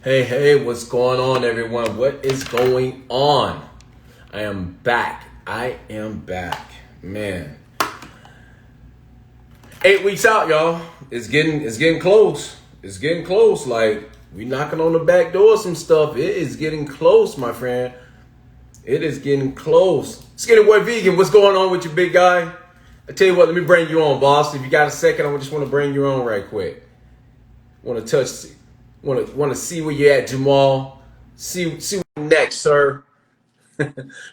Hey, what's going on, everyone? What is going on? I am back. Man. 8 weeks out, y'all. It's getting close. It's getting close. Like, we knocking on the back door of some stuff. It is getting close, my friend. It is getting close. Skinnyboyvegan, what's going on with you, big guy? I tell you what, let me bring you on, boss. If you got a second, I just want to bring you on right quick. Want to see where you're at, Jamal. See what next, sir.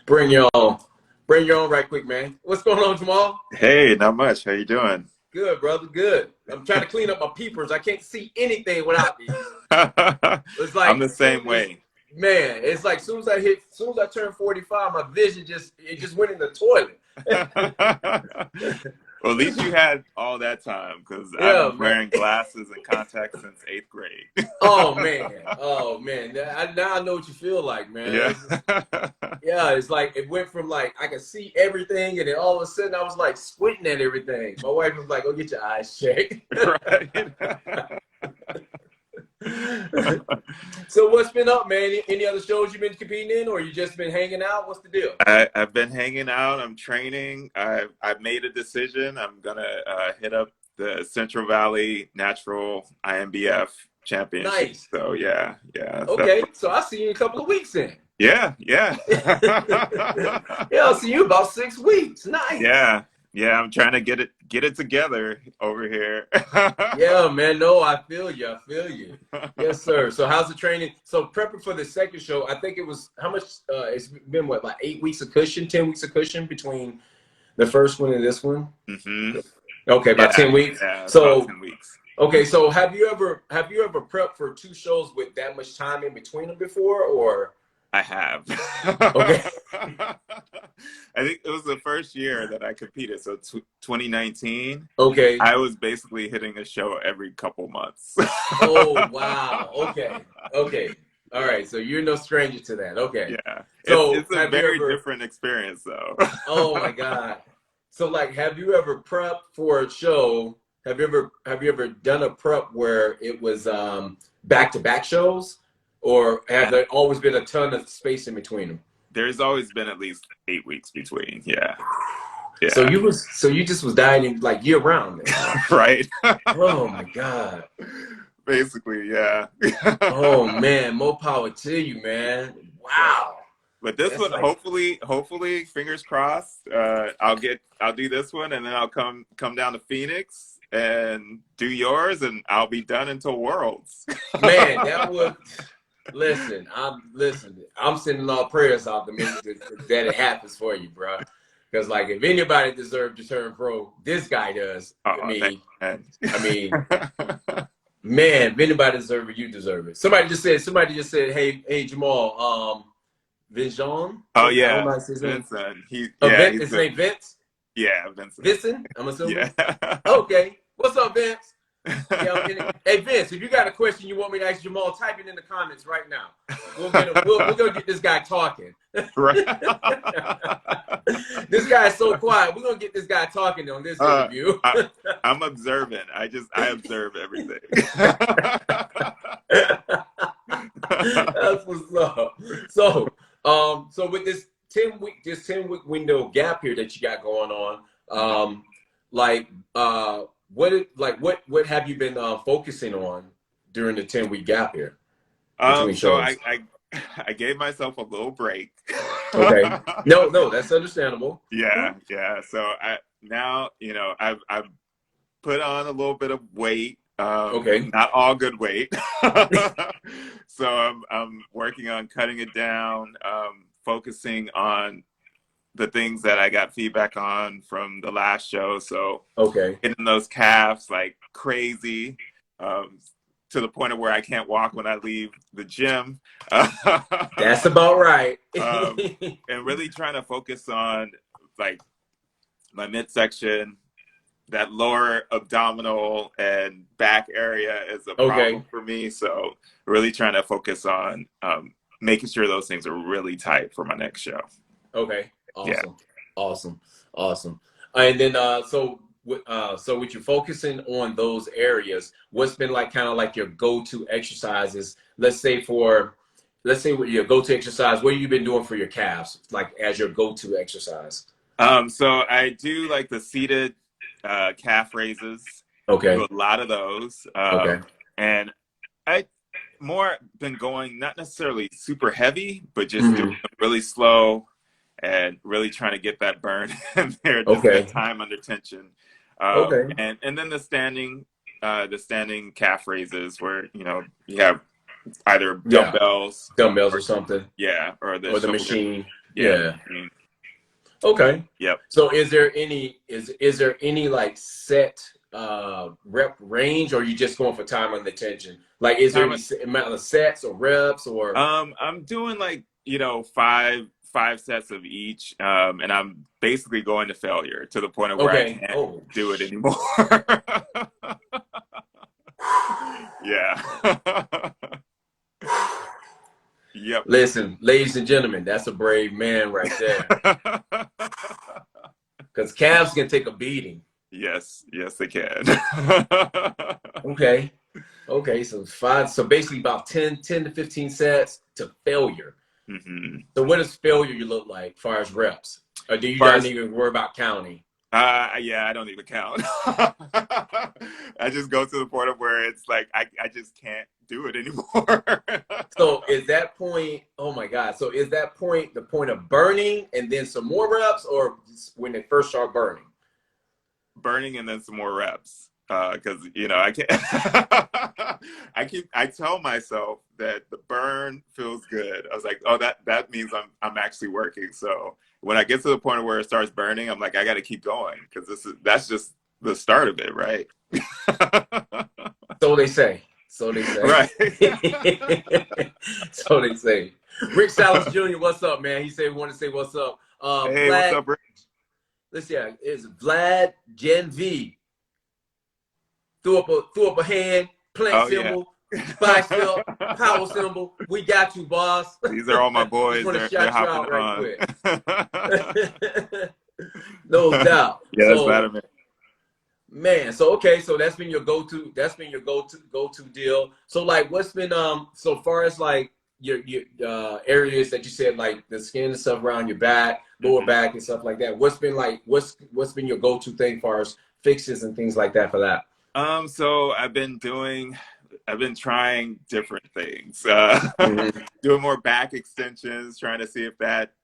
Bring you on. Bring you on right quick, man. What's going on, Jamal? Hey, not much. How you doing? Good, brother. Good. I'm trying to clean up my peepers. I can't see anything without these. It's I'm like the same way. man. It's like soon as I turn 45, my vision just went in the toilet. Well, at least you had all that time because I've Yeah, been man. wearing glasses and contacts since 8th grade. Oh man. Now I know what you feel like, man. Yeah. Yeah, it's like it went from like I could see everything, and then all of a sudden I was like squinting at everything. My wife was like, "Go get your eyes checked." Right. So what's been up, man? Any other shows you've been competing in, or you just been hanging out? What's the deal? I've been hanging out. I'm training. I've made a decision. I'm gonna hit up the Central Valley Natural IMBF Championship. Nice. So yeah. Okay, so I'll see you in a couple of weeks then. Yeah. Yeah, I'll see you about 6 weeks. Nice. Yeah, I'm trying to get it together over here. Yeah, man. No, I feel you. Yes, sir. So how's the training? So prepping for the second show, I think it was how much? It's been what, like 8 weeks of cushion, 10 weeks of cushion between the first one and this one. Mm-hmm. Okay, about 10 weeks. Yeah, So about 10 weeks. okay, so have you ever prepped for 2 shows with that much time in between them before, or? I have. Okay. I think it was the first year that I competed. So 2019. Okay. I was basically hitting a show every couple months. Oh, wow. Okay. All right. So you're no stranger to that. Okay. Yeah. So it's a very different experience, though. Oh my God. So like, have you ever prepped for a show? Have you ever done a prep where it was back-to-back shows? Or have there always been a ton of space in between them? There's always been at least 8 weeks between. Yeah. So you just was dieting like year round then. Right. Oh my God. Basically, yeah. Oh man, more power to you, man. Wow. But this That's one, like... hopefully, fingers crossed. I'll do this one, and then I'll come down to Phoenix and do yours, and I'll be done until Worlds. Man, that would. Listen, I'm sending all prayers out to me that it happens for you, bro. Because like, if anybody deserves to turn pro, this guy does. I mean, man, if anybody deserves it, you deserve it. Somebody just said, hey, Jamal, Vincent. Oh yeah, Vincent. His name Vince. Yeah, Vincent. Vincent, I'm assuming. Yeah. Okay. What's up, Vince? Yeah, hey Vince, if you got a question you want me to ask Jamal, type it in the comments right now. We're gonna get this guy talking. Right. This guy is so quiet. We're gonna get this guy talking on this interview. I'm observant. I observe everything. That's what's up. So with this 10-week window gap here that you got going on, what have you been focusing on during the 10-week gap here? So I gave myself a little break. Okay. No, that's understandable. Yeah. So I've put on a little bit of weight. Okay. Not all good weight. So I'm working on cutting it down, focusing on the things that I got feedback on from the last show. So hitting those calves like crazy, to the point of where I can't walk when I leave the gym. That's about right. And really trying to focus on like my midsection, that lower abdominal and back area is a problem for me. So really trying to focus on making sure those things are really tight for my next show. Okay. Awesome. Yeah. Awesome. And then so so with you focusing on those areas, what's been like kind of like your go-to exercises? Let's say what your go-to exercise, what have you been doing for your calves, like as your go-to exercise? So I do like the seated calf raises. Do Okay. a lot of those. Okay. And I more been going not necessarily super heavy, but just doing Hmm. them really slow and really trying to get that burn in there, just that Okay. time under tension. Okay. And then the standing calf raises where you have either Yeah. dumbbells Dumbbells or or something, or the or the shoulder. machine. Yeah. Yeah. Okay. Yep. So is there any like set rep range, or are you just going for time and attention? Like is there any amount of sets or reps or I'm doing like, five sets of each. And I'm basically going to failure to the point of where I okay. can't Oh. do it anymore. Yeah. Yep. Listen, ladies and gentlemen, that's a brave man right there. Because calves can take a beating. Yes, they can. Okay. Okay. So basically about 10 to 15 sets to failure. Mm-hmm. So what does failure you look like as far as reps? Or do you not First, even worry about counting? yeah, I don't even count. I just go to the point of where it's like I just can't do it anymore. So is that point, oh my God. So is that point the point of burning and then some more reps, or when they first start burning? Burning and then some more reps. Because I can't. I tell myself that the burn feels good. I was like, oh, that means I'm actually working. So when I get to the point where it starts burning, I'm like, I got to keep going because that's just the start of it, right? So they say. So they say. Right. So they say. Rick Salas Jr., what's up, man? He said we want to say what's up. Hey, what's up, Rick? Let's see. It's Vlad Gen V. Threw up a hand, plant symbol, bicep, power symbol. We got you, boss. These are all my boys. Just They're shout you hopping out right on. quick. No doubt. Yeah, that's better, man. Man, so okay, so that's been your go-to. That's been your go-to deal. So like, what's been so far as like your areas that you said like the skin and stuff around your back, lower back and stuff like that. What's been like what's been your go-to thing as far as fixes and things like that for that? So I've been trying different things. Doing more back extensions, trying to see if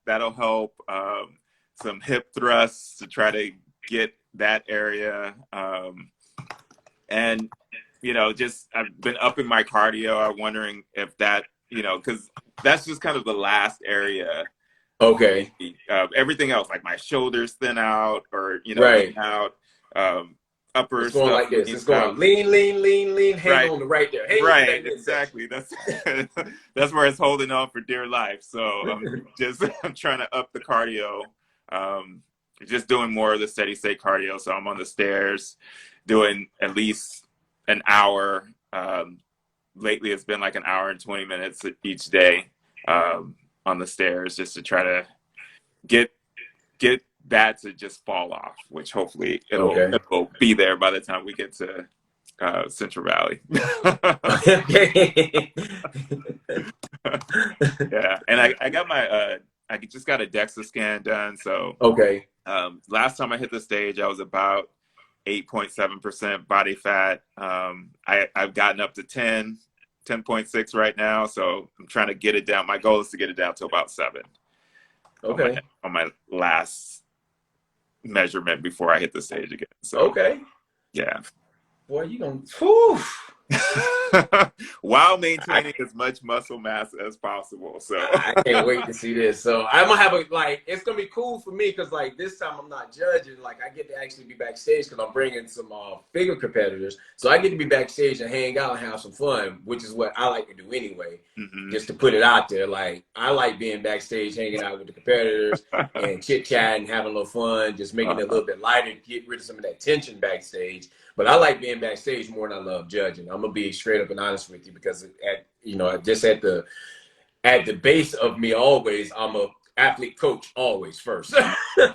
that'll help. Some hip thrusts to try to get that area. And just I've been upping my cardio. I'm wondering if that, because that's just kind of the last area. Okay. Everything else, like my shoulders thin out, or right out. Upper it's going stuff like this. It's going lean, hang right. on to right there. Hang right, exactly. That's that's where it's holding on for dear life. So I'm trying to up the cardio. Just doing more of the steady state cardio. So I'm on the stairs doing at least an hour. Lately it's been like an hour and 20 minutes each day on the stairs, just to try to get that to just fall off, which hopefully it'll be there by the time we get to Central Valley. Yeah, and I got my I just got a DEXA scan done. So last time I hit the stage, I was about 8.7% body fat. I've gotten up to 10.6 right now. So I'm trying to get it down. My goal is to get it down to about 7. Okay. On my last measurement before I hit the stage again. So yeah. Boy, you gonna while maintaining as much muscle mass as possible. So I can't wait to see this. So I'm gonna have it's gonna be cool for me because like this time I'm not judging. Like I get to actually be backstage because I'm bringing some figure competitors. So I get to be backstage and hang out and have some fun, which is what I like to do anyway. Just to put it out there, like I like being backstage, hanging out with the competitors and chit chatting, having a little fun, just making it a little bit lighter, get rid of some of that tension backstage. But I like being backstage more than I love judging. I'm gonna be straight up and honest with you because just at the base of me always, I'm a athlete coach always first. Then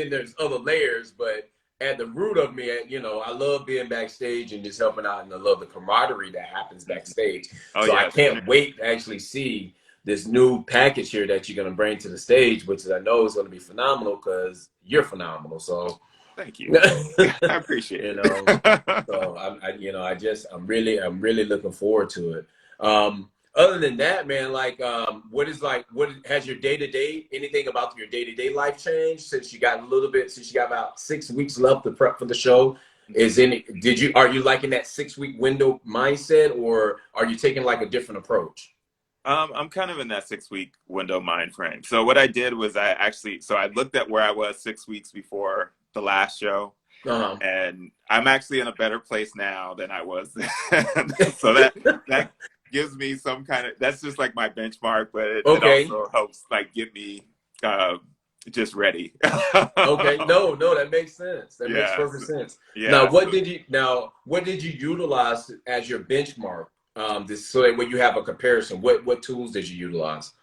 there's other layers, but at the root of me, you know, I love being backstage and just helping out, and I love the camaraderie that happens backstage. Oh, So yeah. I can't wait to actually see this new package here that you're going to bring to the stage, which I know is going to be phenomenal because you're phenomenal. So thank you. I appreciate you it. know, so I'm really looking forward to it. Other than that, man, like, what has your day-to-day, anything about your day-to-day life changed since you got about 6 weeks left to prep for the show? Are you liking that 6 week window mindset, or are you taking like a different approach? I'm kind of in that 6 week window mind frame. So what I did was I looked at where I was 6 weeks before the last show. Uh-huh. And I'm actually in a better place now than I was then. So that gives me some kind of, that's just like my benchmark, but it also helps like get me just ready. Okay, no, that makes sense. That makes perfect sense. Yeah. Now, what did you utilize as your benchmark? So that when you have a comparison, what tools did you utilize?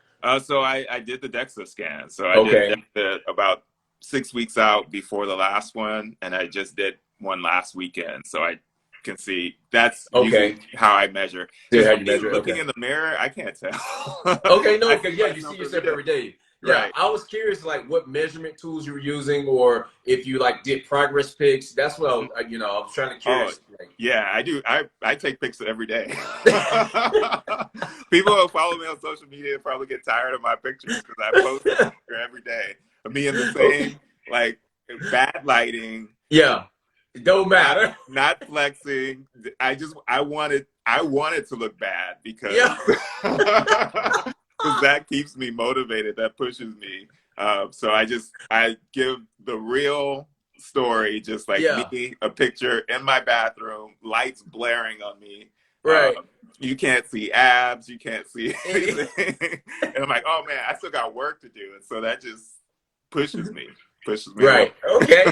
So I did the DEXA scan. So I did DEXA about 6 weeks out before the last one, and I just did one last weekend. So I can see that's usually how I measure. Looking in the mirror, I can't tell. Okay, no, because you see yourself every day. Yeah, right. I was curious, like, what measurement tools you were using, or if you like did progress pics. That's what I was trying to curious. Yeah, I do. I take pics every day. People who follow me on social media probably get tired of my pictures because I post every day of me in the same like bad lighting. Yeah, it don't matter. Not flexing. I wanted to look bad because. Because that keeps me motivated, that pushes me. So I give the real story, just like me, a picture in my bathroom, lights blaring on me. Right. You can't see abs, you can't see anything. And I'm like, oh man, I still got work to do. And so that just pushes me. Right. Okay.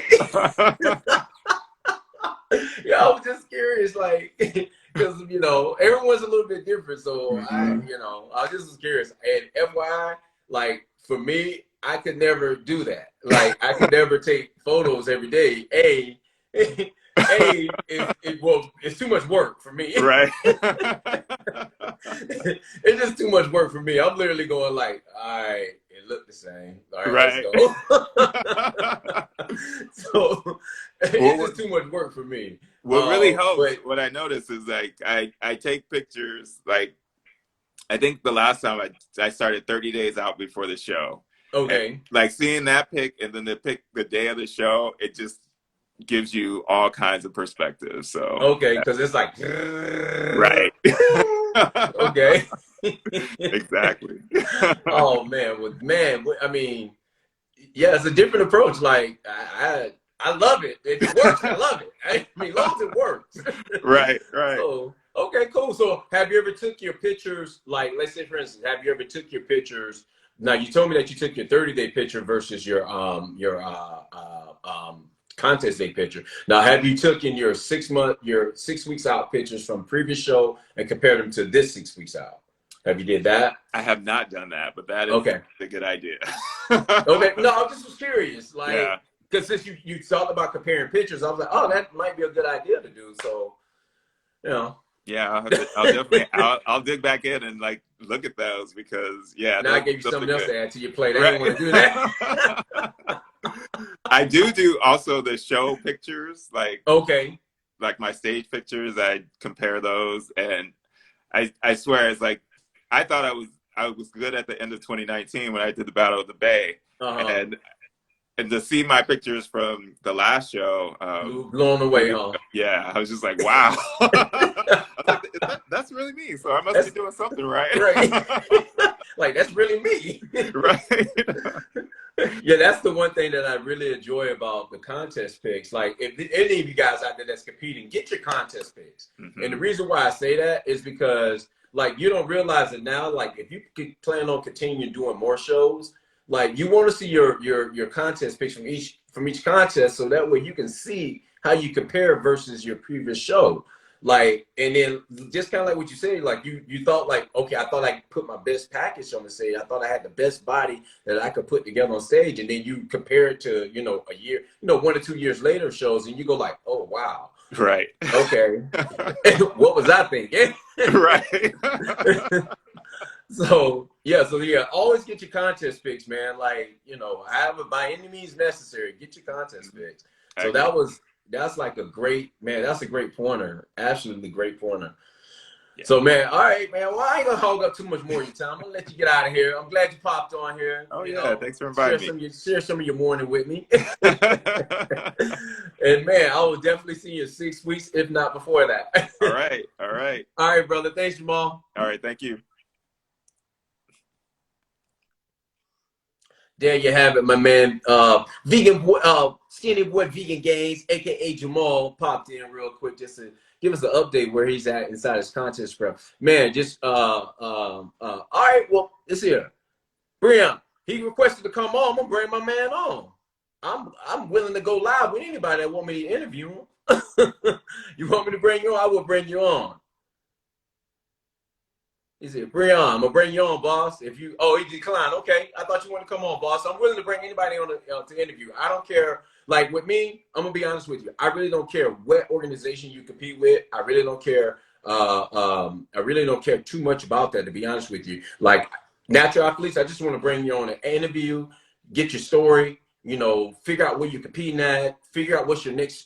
Yeah, I was just curious, like, because everyone's a little bit different. So I just was curious. And FYI, like for me, I could never do that. Like I could never take photos every day. It's too much work for me. Right. It's just too much work for me. I'm literally going like, all right, it looked the same. All right, let's go. So it's just too much work for me. What really helps, what I notice is like I take pictures, like I think the last time I started 30 days out before the show. Okay. And, like seeing that pic and then the pic the day of the show, it just gives you all kinds of perspectives. So because it's like right. Okay. Exactly. Oh man, I mean, yeah, it's a different approach. Like I love it. If it works, I love it. I mean, as long as it works. Right. So, okay, cool. So have you ever took your pictures, like, let's say, for instance, have you ever took your pictures? Now, you told me that you took your 30-day picture versus your contest day picture. Now, have you taken your 6 weeks out pictures from previous show and compared them to this 6 weeks out? Have you did that? I have not done that, but that is a good idea. Okay. No, I just was curious. Like, because since you talked about comparing pictures, I was like, oh, that might be a good idea to do. So, Yeah, I'll definitely I'll dig back in and like look at those because now I gave you something else to add to your plate. I didn't want to do that. I do also the show pictures, like like my stage pictures. I compare those, and I swear it's like I thought I was good at the end of 2019 when I did the Battle of the Bay, and to see my pictures from the last show, blown away, huh? Yeah, I was just like, wow. That's really me. So I must be doing something right. Like, that's really me. Right. Yeah, that's the one thing that I really enjoy about the contest picks. Like, if any of you guys out there that's competing, get your contest picks. And the reason why I say that is because, like, you don't realize it now. Like, if you plan on continuing doing more shows, like, you want to see your contest picks from each contest, so that way you can see how you compare versus your previous show. Like, and then just kind of like what you said, like you thought like, okay, I thought I could put my best package on the stage. I thought I had the best body that I could put together on stage. And then you compare it to, you know, a year, you know, 1 or 2 years later shows, and you go like, oh wow, Right. okay, what was I thinking? Right. So yeah, always get your contest fixed, man. Like, you know, however, by any means necessary, get your contest fixed. I So agree. that's like a great, man, that's a great pointer. Absolutely great pointer. Yeah. So man, all right, man. Well, I ain't gonna hog up too much more of your time. I'm gonna let you get out of here. I'm glad you popped on here. Oh You yeah, know, thanks for inviting me. share some of your morning with me. And man, I will definitely see you in 6 weeks, if not before that. All right. All right. All right, brother. Thanks, Jamal. All right. Thank you. There you have it, my man. Skinny Boy Vegan Gains, aka Jamal, popped in real quick just to give us an update where he's at inside his contest prep. Man, just all right, well, it's here. Brian, he requested to come on. I'm gonna bring my man on. I'm willing to go live with anybody that want me to interview him. You want me to bring you on? I will bring you on. He said, Breon, I'm gonna bring you on, boss. If you, oh, he declined. Okay, I thought you wanted to come on, boss. I'm willing to bring anybody on to interview. I don't care. Like with me, I'm gonna be honest with you. I really don't care what organization you compete with. I really don't care. I really don't care too much about that, to be honest with you. Like natural athletes, I just want to bring you on an interview, get your story. You know, figure out where you're competing at. Figure out what your next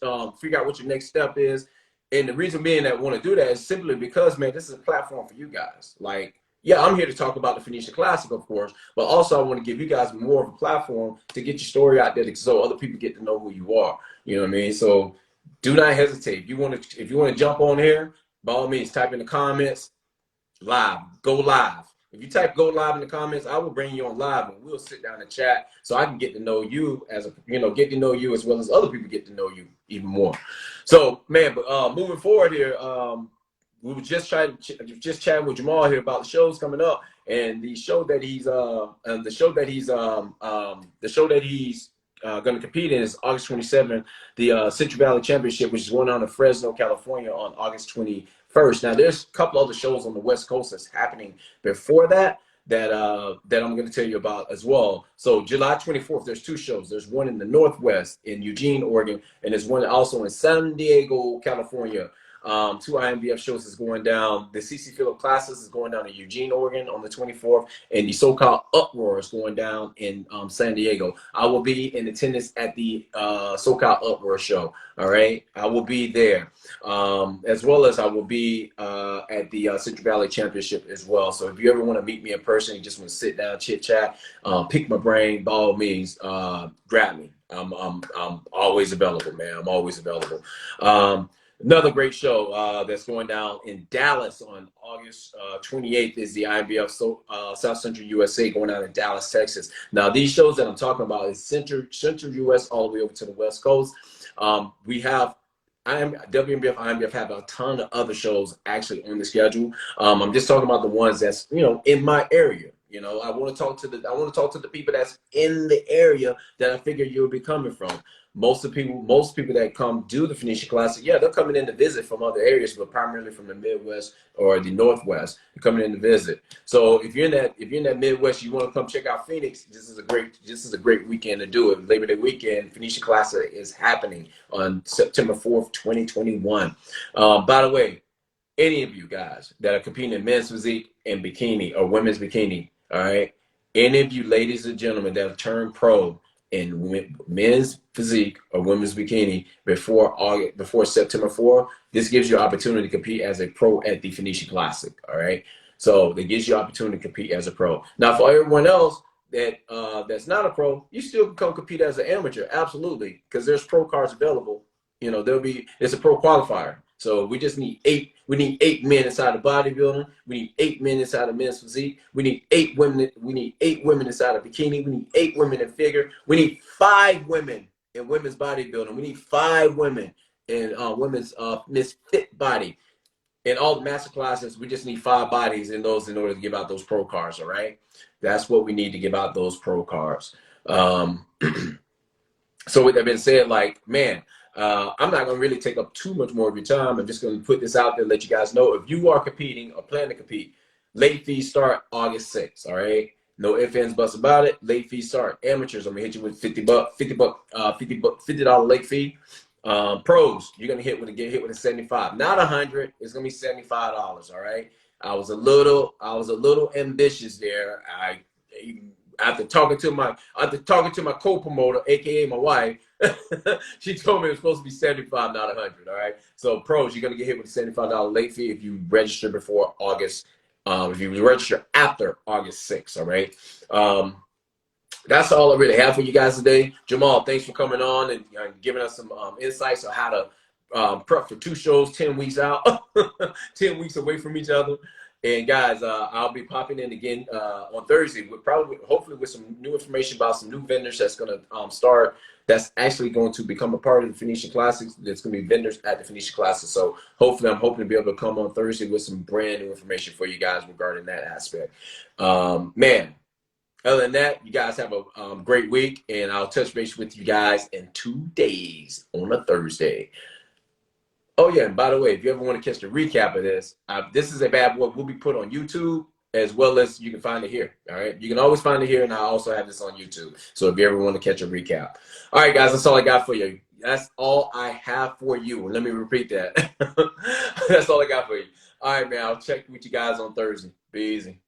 step is. And the reason being that I want to do that is simply because, man, this is a platform for you guys. Like, yeah, I'm here to talk about the Phoenician Classic, of course, but also I want to give you guys more of a platform to get your story out there so other people get to know who you are. You know what I mean? So do not hesitate. If you want to jump on here, by all means, type in the comments, live, go live. If you type go live in the comments, I will bring you on live and we'll sit down and chat so I can get to know you get to know you as well as other people get to know you even more. So, man, but moving forward here, we were just chatting with Jamal here about the shows coming up, and the show that he's going to compete in is August 27th, the Central Valley Championship, which is going on in Fresno, California, on August 21st. Now, there's a couple other shows on the West Coast that's happening before that I'm going to tell you about as well. So July 24th, there's two shows. There's one in the Northwest in Eugene, Oregon, and there's one also in San Diego, California. Two Inbf shows is going down. The Cecil Classic is going down in Eugene, Oregon on the 24th, and the so-called Uproar is going down in San Diego. I will be in attendance at the so-called Uproar show. All right, I will be there, as well as I will be at the Central Valley Championship as well. So if you ever want to meet me in person, you just want to sit down, chit chat, pick my brain, by all means, grab me. I'm always available, man. I'm always available. Another great show that's going down in Dallas on August 28th is the IBF South Central USA going down in Dallas, Texas. Now, these shows that I'm talking about is Central US all the way over to the West Coast. We have WNBF, IMBF have a ton of other shows actually on the schedule. I'm just talking about the ones that's, you know, in my area. You know, I want to talk to the people that's in the area that I figure you'll be coming from. Most people that come do the Phoenician Classic, yeah, they're coming in to visit from other areas, but primarily from the Midwest or the Northwest. They're coming in to visit. So if you're in that Midwest, you want to come check out Phoenix. This is a great weekend to do it. Labor Day weekend, Phoenician Classic is happening on September 4th, 2021. By the way, any of you guys that are competing in men's physique and bikini or women's bikini, all right, any of you ladies and gentlemen that have turned pro in men's physique or women's bikini before September 4th, this gives you opportunity to compete as a pro at the Phoenician Classic. All right, so it gives you opportunity to compete as a pro. Now, for everyone else that's not a pro, you still can come compete as an amateur, absolutely, because there's pro cards available. You know, it's a pro qualifier. So we just need eight. We need 8 men inside of bodybuilding. We need 8 men inside of men's physique. We need 8 women. We need 8 women inside of bikini. We need 8 women in figure. We need 5 women in women's bodybuilding. We need 5 women in women's Miss Fit body. In all the master classes, we just need 5 bodies in those in order to give out those pro cards. All right, that's what we need to give out those pro cards. So with that being said, like, man, I'm not going to really take up too much more of your time. I'm just going to put this out there, let you guys know if you are competing or plan to compete, late fees start August 6th. All right. No ifs, ands, buts about it. Late fees start. Amateurs, I'm gonna hit you with $50 late fee. Pros, you're gonna get hit with a 75, not 100. It's gonna be $75. All right. I was a little ambitious there. After talking to my co-promoter, aka my wife, she told me it was supposed to be 75, not 100. All right. So pros, you're gonna get hit with a $75 late fee if you register before August. If you register after August 6th. All right. That's all I really have for you guys today. Jamal, thanks for coming on and giving us some insights on how to prep for 2 shows 10 weeks out, 10 weeks away from each other. And guys, I'll be popping in again on Thursday with hopefully with some new information about some new vendors that's going to start. That's actually going to become a part of the Phoenician Classics. There's going to be vendors at the Phoenician Classics. So hopefully I'm hoping to be able to come on Thursday with some brand new information for you guys regarding that aspect. Man, other than that, you guys have a great week, and I'll touch base with you guys in 2 days on a Thursday. Oh, yeah, and by the way, if you ever want to catch the recap of this, this is a bad boy. Will be put on YouTube as well as you can find it here. All right. You can always find it here, and I also have this on YouTube. So if you ever want to catch a recap. All right, guys, that's all I got for you. That's all I have for you. Let me repeat that. That's all I got for you. All right, man. I'll check with you guys on Thursday. Be easy.